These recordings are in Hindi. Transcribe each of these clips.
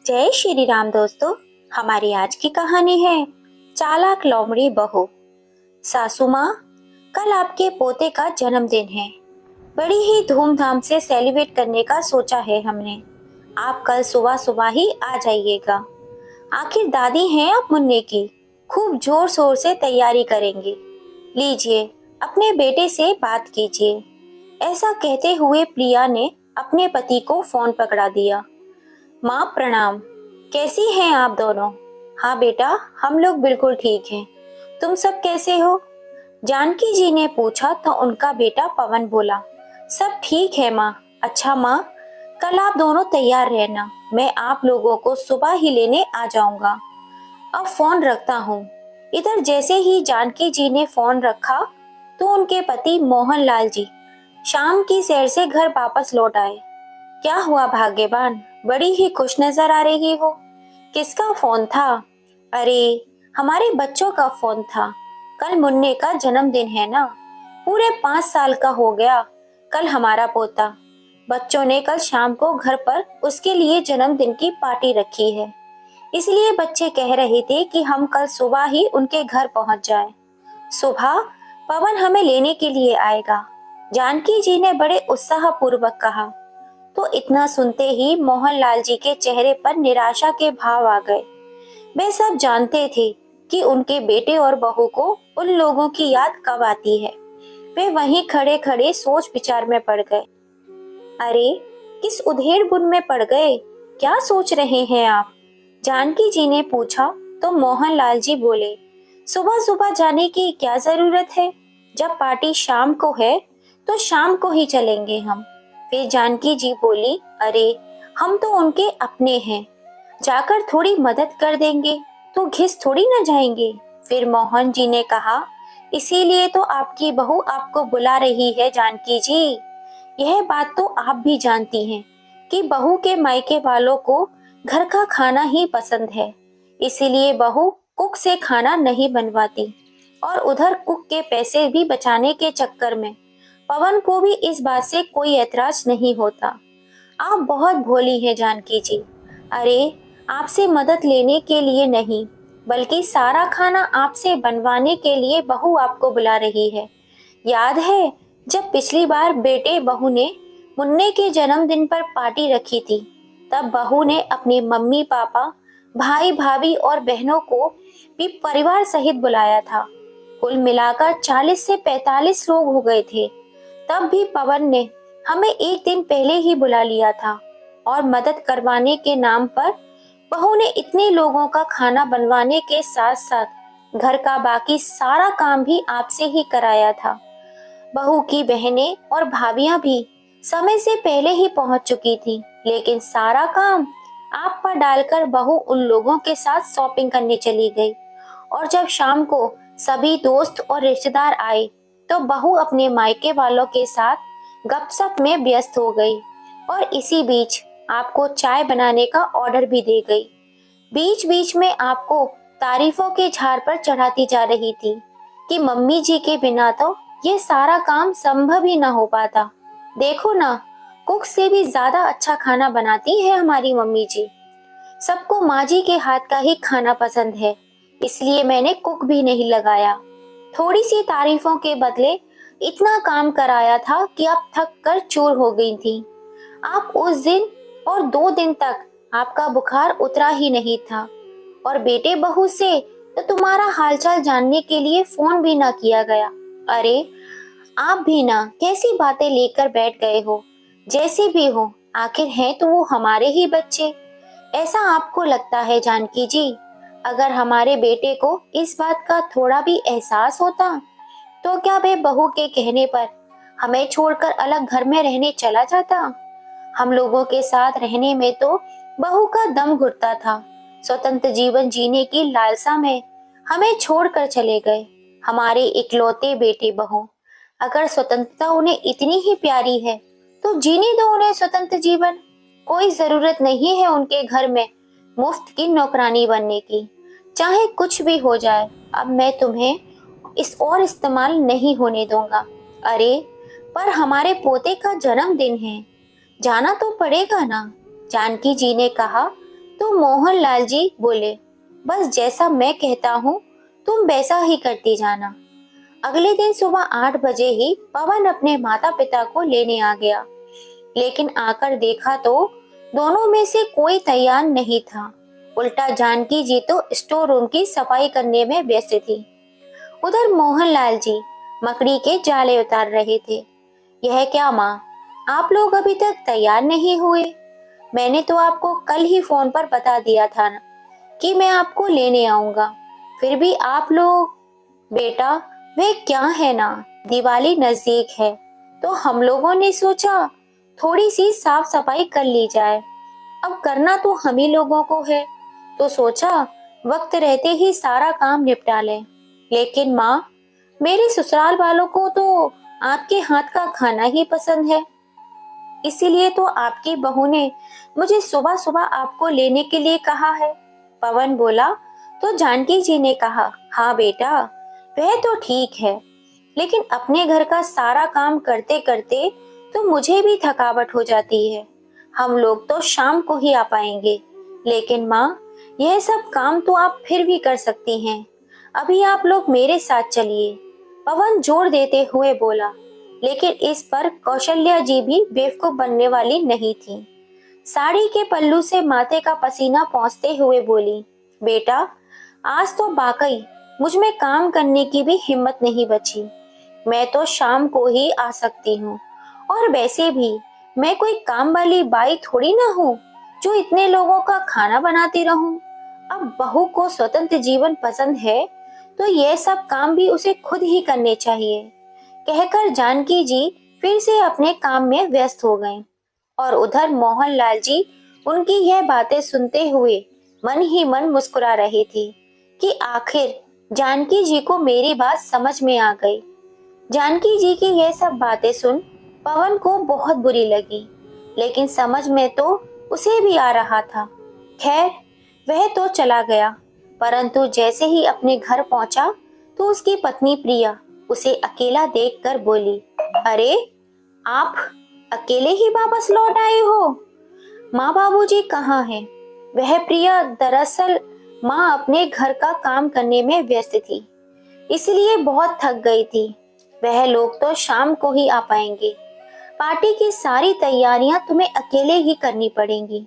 जय श्री राम दोस्तों। हमारी आज की कहानी है चालाक लोमड़ी बहू। सासू माँ, कल आपके पोते का जन्मदिन है। बड़ी ही धूमधाम से सेलिब्रेट करने का सोचा है हमने। आप कल सुबह सुबह ही आ जाइएगा। आखिर दादी हैं आप मुन्ने की। खूब जोर शोर से तैयारी करेंगे। लीजिए, अपने बेटे से बात कीजिए। ऐसा कहते हुए प्रिया ने अपने पति को फोन पकड़ा दिया। माँ प्रणाम। कैसी हैं आप दोनों? हाँ बेटा, हम लोग बिल्कुल ठीक हैं। तुम सब कैसे हो? जानकी जी ने पूछा तो उनका बेटा पवन बोला, सब ठीक है माँ। अच्छा माँ, कल आप दोनों तैयार रहना। मैं आप लोगों को सुबह ही लेने आ जाऊंगा। अब फोन रखता हूँ। इधर जैसे ही जानकी जी ने फोन रखा तो उनके पति मोहनलाल जी शाम की सैर से घर वापस लौट आए। क्या हुआ भाग्यवान, बड़ी ही खुश नजर आ रही हो। किसका फोन था? अरे, हमारे बच्चों का फोन था। कल मुन्ने का जन्मदिन है ना। पूरे 5 साल का हो गया कल हमारा पोता। बच्चों ने कल शाम को घर पर उसके लिए जन्मदिन की पार्टी रखी है। इसलिए बच्चे कह रहे थे कि हम कल सुबह ही उनके घर पहुंच जाएं। सुबह पवन हमें लेने के लिए आएगा, जानकी जी ने बड़े उत्साह पूर्वक कहा। तो इतना सुनते ही मोहनलाल जी के चेहरे पर निराशा के भाव आ गए। वे सब जानते थे कि उनके बेटे और बहू को उन लोगों की याद कब आती है। वे वहीं खड़े खड़े सोच विचार में पड़ गए। अरे, किस उधेड़ बुन में पड़ गए? क्या सोच रहे हैं आप? जानकी जी ने पूछा तो मोहनलाल जी बोले, सुबह सुबह जाने की क्या जरूरत है? जब पार्टी शाम को है तो शाम को ही चलेंगे हम। फिर जानकी जी बोली, अरे, हम तो उनके अपने हैं, जाकर थोड़ी मदद कर देंगे तो घिस थोड़ी न जाएंगे। फिर मोहन जी ने कहा, इसीलिए तो आपकी बहू आपको बुला रही है जानकी जी। यह बात तो आप भी जानती हैं कि बहू के मायके वालों को घर का खाना ही पसंद है। इसीलिए बहू कुक से खाना नहीं बनवाती। और उधर कुक के पैसे भी बचाने के चक्कर में पवन को भी इस बात से कोई ऐतराज नहीं होता। आप बहुत भोली हैं जानकी जी। अरे, आपसे मदद लेने के लिए नहीं, बल्कि सारा खाना आपसे बनवाने के लिए बहू आपको बुला रही है। याद है जब पिछली बार बेटे बहू ने मुन्ने के जन्मदिन पर पार्टी रखी थी, तब बहू ने अपने मम्मी पापा, भाई भाभी और बहनों को भी परिवार सहित बुलाया था। कुल मिलाकर 40 से 45 लोग हो गए थे। तब भी पवन ने हमें एक दिन पहले ही बुला लिया था और मदद करवाने के नाम पर बहू ने इतने लोगों का खाना बनवाने के साथ साथ घर का बाकी सारा काम भी आपसे ही कराया था। बहू की बहनें और भाभियां भी समय से पहले ही पहुंच चुकी थी, लेकिन सारा काम आप पर डालकर बहू उन लोगों के साथ शॉपिंग करने चली गई। और जब शाम को सभी दोस्त और रिश्तेदार आए तो बहू अपने मायके वालों के साथ गपशप में व्यस्त हो गई और इसी बीच आपको चाय बनाने का ऑर्डर भी दे गई। बीच बीच में आपको तारीफों के झाड़ पर चढ़ाती जा रही थी कि मम्मी जी के बिना तो ये सारा काम संभव ही ना हो पाता। देखो ना, कुक से भी ज्यादा अच्छा खाना बनाती है हमारी मम्मी जी। सबको माँ जी के हाथ का ही खाना पसंद है, इसलिए मैंने कुक भी नहीं लगाया। थोड़ी सी तारीफों के बदले इतना काम कराया था कि अब थक कर चूर हो गई थी। आप उस दिन और 2 दिन तक आपका बुखार उतरा ही नहीं था और बेटे बहू से तो तुम्हारा हालचाल जानने के लिए फोन भी ना किया गया। अरे, आप भी ना कैसी बातें लेकर बैठ गए हो। जैसे भी हो, आखिर हैं तो वो हमारे ही बच्चे। ऐसा आपको लगता है जानकी जी? अगर हमारे बेटे को इस बात का थोड़ा भी एहसास होता तो क्या वे बहू के कहने पर हमें छोड़कर अलग घर में रहने चला जाता? हम लोगों के साथ रहने में तो बहू का दम घुटता था। स्वतंत्र जीवन जीने की लालसा में हमें छोड़कर चले गए, हमारे इकलौते बेटे बहू। अगर स्वतंत्रता उन्हें इतनी ही प्यारी है तो जीने दो उन्हें स्वतंत्र जीवन। कोई जरूरत नहीं है उनके घर में मुफ्त की नौकरानी बनने की। चाहे कुछ भी हो जाए, अब मैं तुम्हें इस और इस्तेमाल नहीं होने दूंगा। अरे, पर हमारे पोते का जन्मदिन है, जाना तो पड़ेगा ना, जानकी जी ने कहा तो मोहनलाल जी बोले, बस जैसा मैं कहता हूँ तुम वैसा ही करती जाना। अगले दिन सुबह 8 बजे ही पवन अपने माता पिता को लेने आ गया, लेकिन आकर देखा तो दोनों में से कोई तैयार नहीं था। उल्टा जानकी जी तो स्टोर रूम की सफाई करने में व्यस्त थी। उधर मोहनलाल जी मकड़ी के जाले उतार रहे थे। यह क्या माँ, आप लोग अभी तक तैयार नहीं हुए? मैंने तो आपको कल ही फोन पर बता दिया था ना कि मैं आपको लेने आऊंगा, फिर भी आप लोग। बेटा, वे क्या है ना, दिवाली नजदीक है तो हम लोगों ने सोचा थोड़ी सी साफ सफाई कर ली जाए। अब करना तो हम ही लोगों को है, तो सोचा वक्त रहते ही सारा काम निपटा लें। लेकिन माँ, मेरे ससुराल वालों को तो आपके हाथ का खाना ही पसंद है, इसीलिए तो आपकी बहू ने मुझे सुबह सुबह आपको लेने के लिए कहा है। पवन बोला तो जानकी जी ने कहा, हाँ बेटा, वह तो ठीक है, लेकिन अपने घर का सारा काम करते करते तो मुझे भी थकावट हो जाती है। हम लोग तो शाम को ही आ पाएंगे, लेकिन माँ, यह सब काम तो आप फिर भी कर सकती हैं। अभी आप लोग मेरे साथ चलिए, पवन जोर देते हुए बोला। लेकिन इस पर कौशल्या जी भी बेवकूफ बनने वाली नहीं थी। साड़ी के पल्लू से माथे का पसीना पोंछते हुए बोली, बेटा, आज तो वाकई मुझ में काम करने की भी हिम्मत नहीं बची। मैं तो शाम को ही आ सकती हूँ, और वैसे भी मैं कोई काम वाली बाई थोड़ी ना हूँ जो इतने लोगों का खाना बनाती रहूं। अब बहू को स्वतंत्र जीवन पसंद है तो यह सब काम भी उसे खुद ही करने चाहिए। कहकर जानकी जी फिर से अपने काम में व्यस्त हो गए, और उधर मोहनलाल जी उनकी यह बातें सुनते हुए मन ही मन मुस्कुरा रहे थे कि आखिर जानकी जी को मेरी बात समझ में आ गई। जानकी जी की यह सब बातें सुन पवन को बहुत बुरी लगी, लेकिन समझ में तो उसे भी आ रहा था। खैर, वह तो चला गया, परंतु जैसे ही अपने घर पहुंचा तो उसकी पत्नी प्रिया उसे अकेला देखकर बोली, अरे, आप अकेले ही वापस लौट आए हो? माँ बाबूजी कहाँ हैं? वह प्रिया दरअसल माँ अपने घर का काम करने में व्यस्त थी, इसलिए बहुत थक गई थी। वह लोग तो शाम को ही आ पाएंगे। पार्टी की सारी तैयारियां तुम्हें अकेले ही करनी पड़ेंगी।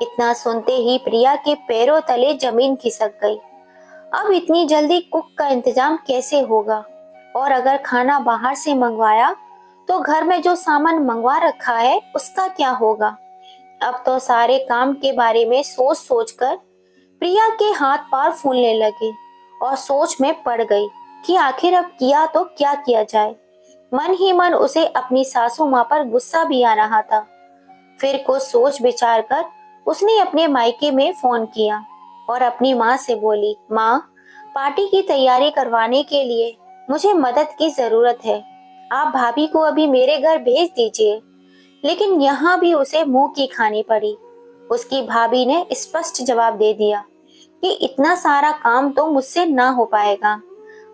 इतना सुनते ही प्रिया के पैरों तले जमीन खिसक गई। अब इतनी जल्दी कुक का इंतजाम कैसे होगा? और अगर खाना बाहर से मंगवाया तो घर में जो सामान मंगवा रखा है उसका क्या होगा? अब तो सारे काम के बारे में सोच सोचकर प्रिया के हाथ पांव फूलने लगे और सोच में पड़ गई कि आखिर अब किया तो क्या किया जाए। मन ही मन उसे अपनी सासू माँ पर गुस्सा भी आ रहा था। फिर कुछ सोच विचार कर उसने अपने मायके में फोन किया और अपनी माँ से बोली, माँ, पार्टी की तैयारी करवाने के लिए मुझे मदद की जरूरत है। आप भाभी को अभी मेरे घर भेज दीजिए। लेकिन यहाँ भी उसे मुंह की खानी पड़ी। उसकी भाभी ने स्पष्ट जवाब दे दिया कि इतना सारा काम तो मुझसे ना हो पाएगा।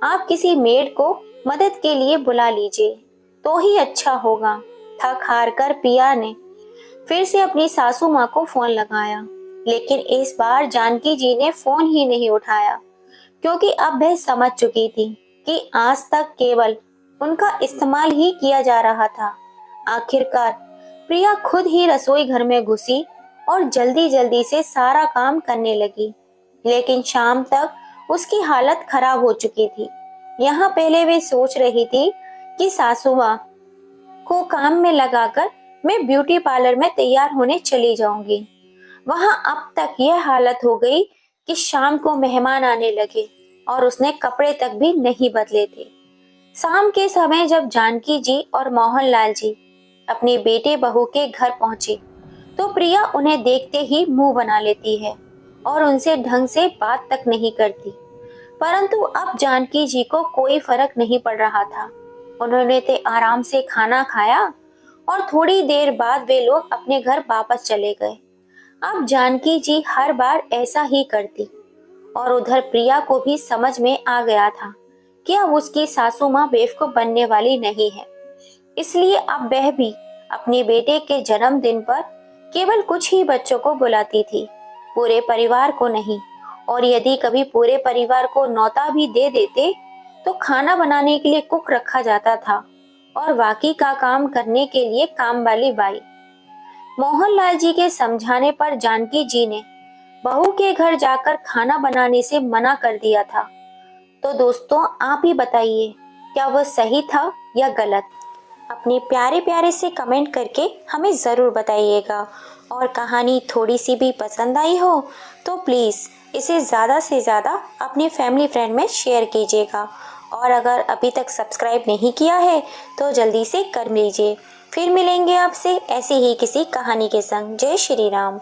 आप किसी मेड को मदद के लिए बुला लीजिए तो ही अच्छा होगा। थक हार कर पिया ने फिर से अपनी सासू माँ को फोन लगाया, लेकिन इस बार जानकी जी ने फोन ही नहीं उठाया, क्योंकि अब वह समझ चुकी थी कि आज तक केवल उनका इस्तेमाल ही किया जा रहा था। आखिरकार प्रिया खुद ही रसोई घर में घुसी और जल्दी जल्दी से सारा काम करने लगी, लेकिन शाम तक उसकी हालत खराब हो चुकी थी। यहाँ पहले वे सोच रही थी कि सासू माँ को काम में लगाकर मैं ब्यूटी पार्लर में तैयार होने चली जाऊंगी। वहां अब तक यह हालत हो गई कि शाम को मेहमान आने लगे और उसने कपड़े तक भी नहीं बदले थे। शाम के समय जब जानकी जी और मोहनलाल जी अपने बेटे बहू के घर पहुंचे तो प्रिया उन्हें देखते ही मुंह बना लेती है और उनसे ढंग से बात तक नहीं करती। परंतु अब जानकी जी को कोई फर्क नहीं पड़ रहा था। उन्होंने तो आराम से खाना खाया और थोड़ी देर बाद वे लोग अपने घर वापस चले गए। अब जानकी जी हर बार ऐसा ही करती, और उधर प्रिया को भी समझ में आ गया था कि अब उसकी सासू माँ बेवकूफ बनने वाली नहीं है। इसलिए अब वह भी अपने बेटे के जन्मदिन पर केवल कुछ ही बच्चों को बुलाती थी, पूरे परिवार को नहीं। और यदि कभी पूरे परिवार को न्योता भी दे देते तो खाना बनाने के लिए कुक रखा जाता था और बाकी का काम करने के लिए काम वाली बाई। मोहनलाल जी के समझाने पर जानकी जी ने बहू के घर जाकर खाना बनाने से मना कर दिया था। तो दोस्तों आप ही बताइए, क्या वो सही था या गलत? अपने प्यारे प्यारे से कमेंट करके हमें ज़रूर बताइएगा। और कहानी थोड़ी सी भी पसंद आई हो तो प्लीज़ इसे ज़्यादा से ज़्यादा अपने फैमिली फ्रेंड में शेयर कीजिएगा। और अगर अभी तक सब्सक्राइब नहीं किया है तो जल्दी से कर लीजिए। फिर मिलेंगे आपसे ऐसी ही किसी कहानी के संग। जय श्री राम।